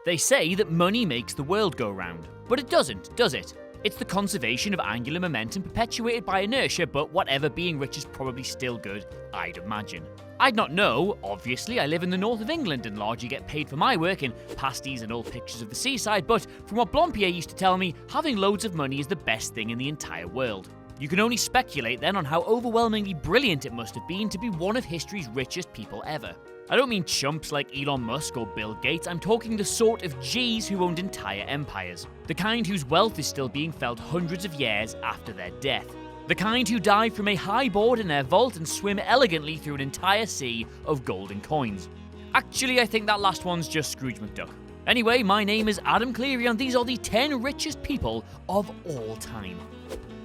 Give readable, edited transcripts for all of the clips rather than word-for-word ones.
They say that money makes the world go round, but it doesn't, does it? It's the conservation of angular momentum perpetuated by inertia, but whatever, being rich is probably still good, I'd imagine. I'd not know, obviously. I live in the north of England and largely get paid for my work in pasties and old pictures of the seaside, but from what Blompier used to tell me, having loads of money is the best thing in the entire world. You can only speculate then on how overwhelmingly brilliant it must have been to be one of history's richest people ever. I don't mean chumps like Elon Musk or Bill Gates, I'm talking the sort of G's who owned entire empires. The kind whose wealth is still being felt hundreds of years after their death. The kind who dive from a high board in their vault and swim elegantly through an entire sea of golden coins. Actually, I think that last one's just Scrooge McDuck. Anyway, my name is Adam Cleary and these are the 10 richest people of all time.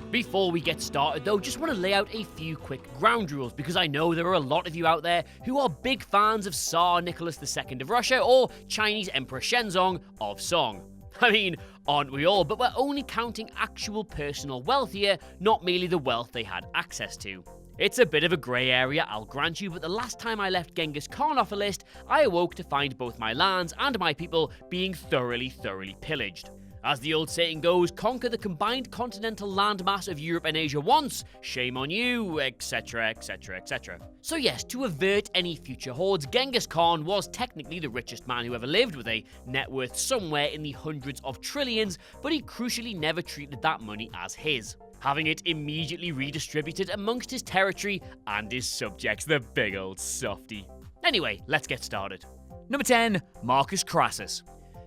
Before we get started though, just want to lay out a few quick ground rules because I know there are a lot of you out there who are big fans of Tsar Nicholas II of Russia or Chinese Emperor Shenzong of Song. I mean, aren't we all? But we're only counting actual personal wealth here, not merely the wealth they had access to. It's a bit of a grey area, I'll grant you, but the last time I left Genghis Khan off a list, I awoke to find both my lands and my people being thoroughly pillaged. As the old saying goes, conquer the combined continental landmass of Europe and Asia once, shame on you, etc, etc, etc. So yes, to avert any future hordes, Genghis Khan was technically the richest man who ever lived, with a net worth somewhere in the hundreds of trillions, but he crucially never treated that money as his, having it immediately redistributed amongst his territory and his subjects, the big old softy. Anyway, let's get started. Number 10, Marcus Croesus.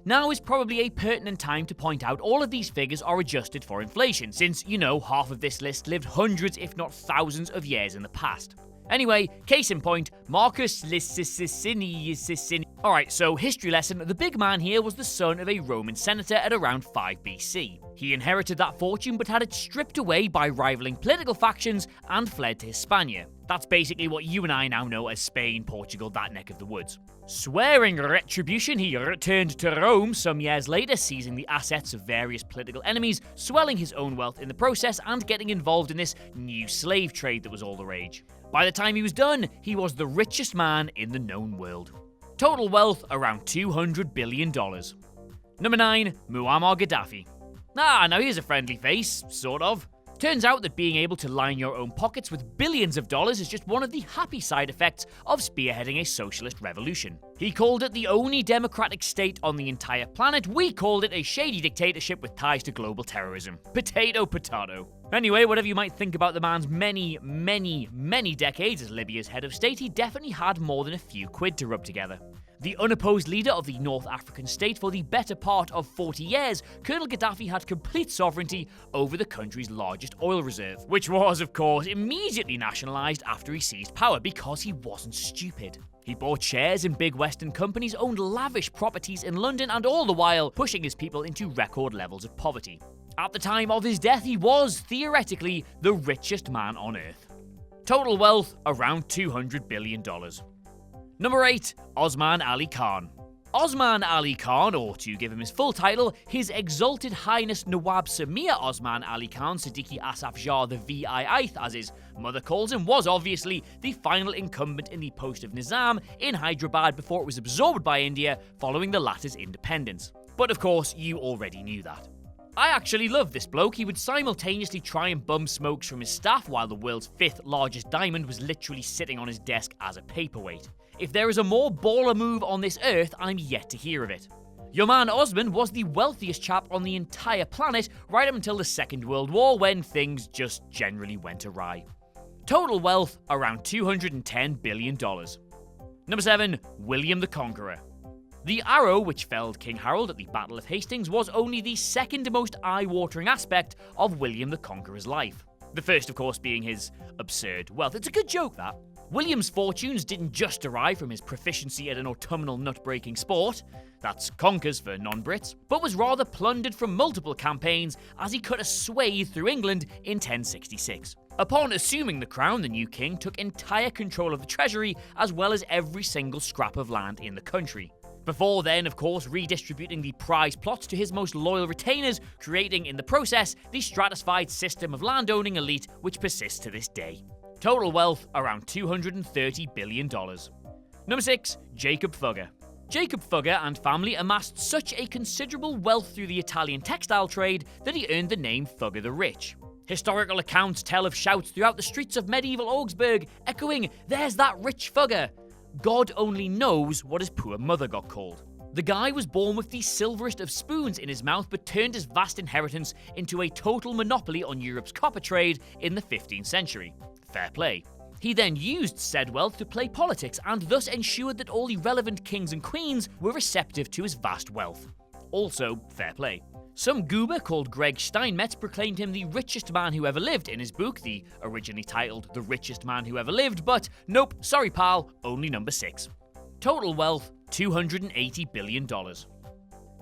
Now is probably a pertinent time to point out all of these figures are adjusted for inflation, since, you know, half of this list lived hundreds if not thousands of years in the past. Anyway, case in point, Marcus Licinius. Alright, so history lesson, the big man here was the son of a Roman senator at around 5 BC. He inherited that fortune but had it stripped away by rivaling political factions and fled to Hispania. That's basically what you and I now know as Spain, Portugal, that neck of the woods. Swearing retribution, he returned to Rome some years later, seizing the assets of various political enemies, swelling his own wealth in the process, and getting involved in this new slave trade that was all the rage. By the time he was done, he was the richest man in the known world. Total wealth around $200 billion. Number 9, Muammar Gaddafi. Now here's a friendly face, sort of. Turns out that being able to line your own pockets with billions of dollars is just one of the happy side effects of spearheading a socialist revolution. He called it the only democratic state on the entire planet. We called it a shady dictatorship with ties to global terrorism. Potato, potato. Anyway, whatever you might think about the man's many decades as Libya's head of state, he definitely had more than a few quid to rub together. The unopposed leader of the North African state for the better part of 40 years, Colonel Gaddafi had complete sovereignty over the country's largest oil reserve, which was, of course, immediately nationalised after he seized power because he wasn't stupid. He bought shares in big Western companies, owned lavish properties in London, and all the while pushing his people into record levels of poverty. At the time of his death, he was, theoretically, the richest man on earth. Total wealth, around $200 billion. Number 8, Osman Ali Khan. Osman Ali Khan, or to give him his full title, His Exalted Highness Nawab Samir Osman Ali Khan Siddiqui Asaf Jah the VIIth, as his mother calls him, was obviously the final incumbent in the post of Nizam in Hyderabad before it was absorbed by India following the latter's independence. But of course, you already knew that. I actually love this bloke. He would simultaneously try and bum smokes from his staff while the world's 5th largest diamond was literally sitting on his desk as a paperweight. If there is a more baller move on this earth, I'm yet to hear of it. Your man Osman was the wealthiest chap on the entire planet right up until the Second World War, when things just generally went awry. Total wealth around $210 billion. Number 7, William the Conqueror. The arrow which felled King Harold at the Battle of Hastings was only the second most eye-watering aspect of William the Conqueror's life. The first, of course, being his absurd wealth. It's a good joke, that. William's fortunes didn't just derive from his proficiency at an autumnal nut-breaking sport, that's conkers for non-Brits, but was rather plundered from multiple campaigns as he cut a swathe through England in 1066. Upon assuming the crown, the new king took entire control of the treasury as well as every single scrap of land in the country. Before then, of course, redistributing the prize plots to his most loyal retainers, creating in the process the stratified system of landowning elite which persists to this day. Total wealth around $230 billion. Number 6. Jakob Fugger. Jakob Fugger and family amassed such a considerable wealth through the Italian textile trade that he earned the name Fugger the Rich. Historical accounts tell of shouts throughout the streets of medieval Augsburg echoing, "There's that rich Fugger!" God only knows what his poor mother got called. The guy was born with the silverest of spoons in his mouth but turned his vast inheritance into a total monopoly on Europe's copper trade in the 15th century. Fair play. He then used said wealth to play politics and thus ensured that all the relevant kings and queens were receptive to his vast wealth. Also, fair play. Some goober called Greg Steinmetz proclaimed him the richest man who ever lived in his book, the originally titled The Richest Man Who Ever Lived, but nope, sorry pal, only number 6. Total wealth, $280 billion.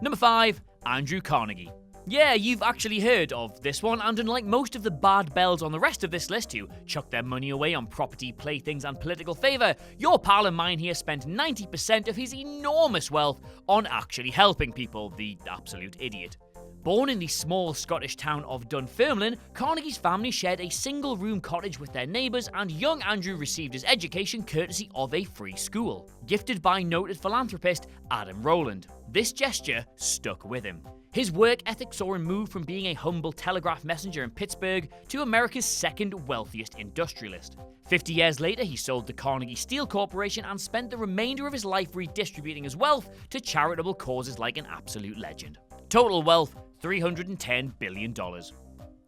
Number 5, Andrew Carnegie. Yeah, you've actually heard of this one, and unlike most of the bad bells on the rest of this list who chuck their money away on property, playthings, and political favour, your pal and mine here spent 90% of his enormous wealth on actually helping people, the absolute idiot. Born in the small Scottish town of Dunfermline, Carnegie's family shared a single-room cottage with their neighbours, and young Andrew received his education courtesy of a free school, gifted by noted philanthropist Adam Rowland. This gesture stuck with him. His work ethic saw him move from being a humble telegraph messenger in Pittsburgh to America's second wealthiest industrialist. 50 years later, he sold the Carnegie Steel Corporation and spent the remainder of his life redistributing his wealth to charitable causes like an absolute legend. Total wealth, $310 billion.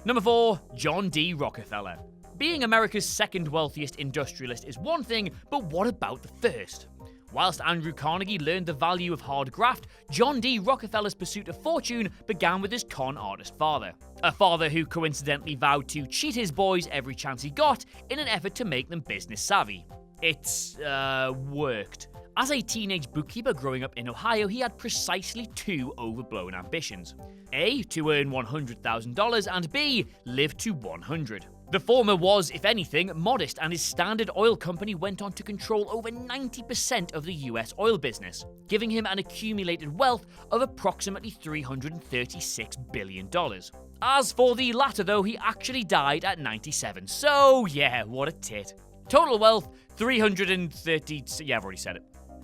Number 4, John D Rockefeller. Being America's second wealthiest industrialist is one thing, but what about the first? Whilst Andrew Carnegie learned the value of hard graft, John D Rockefeller's pursuit of fortune began with his con artist father. A father who coincidentally vowed to cheat his boys every chance he got in an effort to make them business savvy. It's worked. As a teenage bookkeeper growing up in Ohio, he had precisely 2 overblown ambitions. A, to earn $100,000, and B, live to 100. The former was, if anything, modest, and his Standard Oil company went on to control over 90% of the US oil business, giving him an accumulated wealth of approximately $336 billion. As for the latter, though, he actually died at 97, so yeah, what a tit. Total wealth, 330... yeah, I've already said it.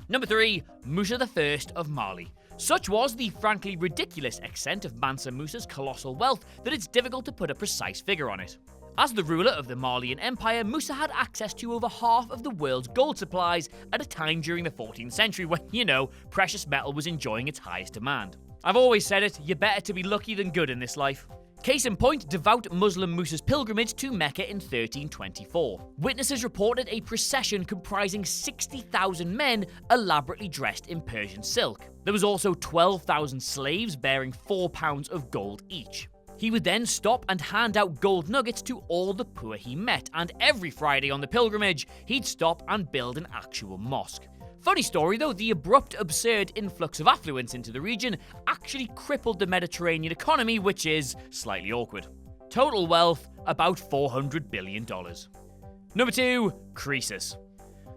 Number 3, Moosa I of Mali. Such was the frankly ridiculous extent of Mansa Musa's colossal wealth that it's difficult to put a precise figure on it. As the ruler of the Malian Empire, Moosa had access to over half of the world's gold supplies at a time during the 14th century when, precious metal was enjoying its highest demand. I've always said it, you're better to be lucky than good in this life. Case in point, devout Muslim Moosa's pilgrimage to Mecca in 1324. Witnesses reported a procession comprising 60,000 men elaborately dressed in Persian silk. There was also 12,000 slaves bearing 4 pounds of gold each. He would then stop and hand out gold nuggets to all the poor he met, and every Friday on the pilgrimage, he'd stop and build an actual mosque. Funny story though, the abrupt, absurd influx of affluence into the region actually crippled the Mediterranean economy, which is slightly awkward. Total wealth, about $400 billion. Number 2, Croesus.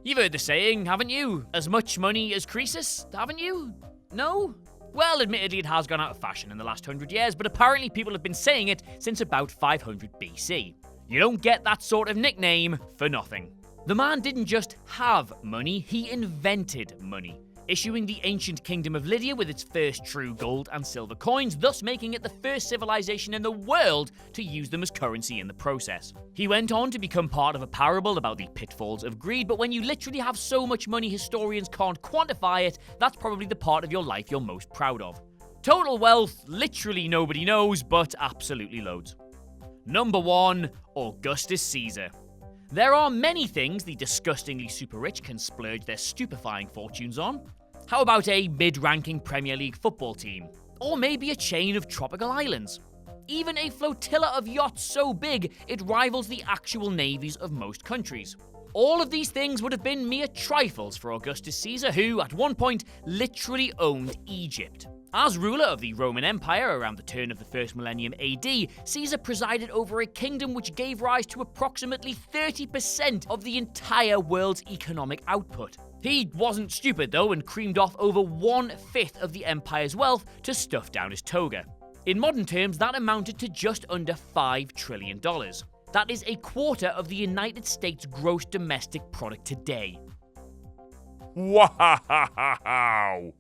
You've heard the saying, haven't you? As much money as Croesus, haven't you? No? Well, admittedly it has gone out of fashion in the last 100 years, but apparently people have been saying it since about 500 BC. You don't get that sort of nickname for nothing. The man didn't just have money, he invented money, issuing the ancient kingdom of Lydia with its first true gold and silver coins, thus making it the first civilization in the world to use them as currency in the process. He went on to become part of a parable about the pitfalls of greed, but when you literally have so much money historians can't quantify it, that's probably the part of your life you're most proud of. Total wealth, literally nobody knows, but absolutely loads. Number 1, Augustus Caesar. There are many things the disgustingly super rich can splurge their stupefying fortunes on. How about a mid-ranking Premier League football team? Or maybe a chain of tropical islands? Even a flotilla of yachts so big it rivals the actual navies of most countries. All of these things would have been mere trifles for Augustus Caesar, who, at one point, literally owned Egypt. As ruler of the Roman Empire around the turn of the first millennium AD, Caesar presided over a kingdom which gave rise to approximately 30% of the entire world's economic output. He wasn't stupid though and creamed off over 1/5 of the empire's wealth to stuff down his toga. In modern terms, that amounted to just under $5 trillion. That is a quarter of the United States gross domestic product today. Wow!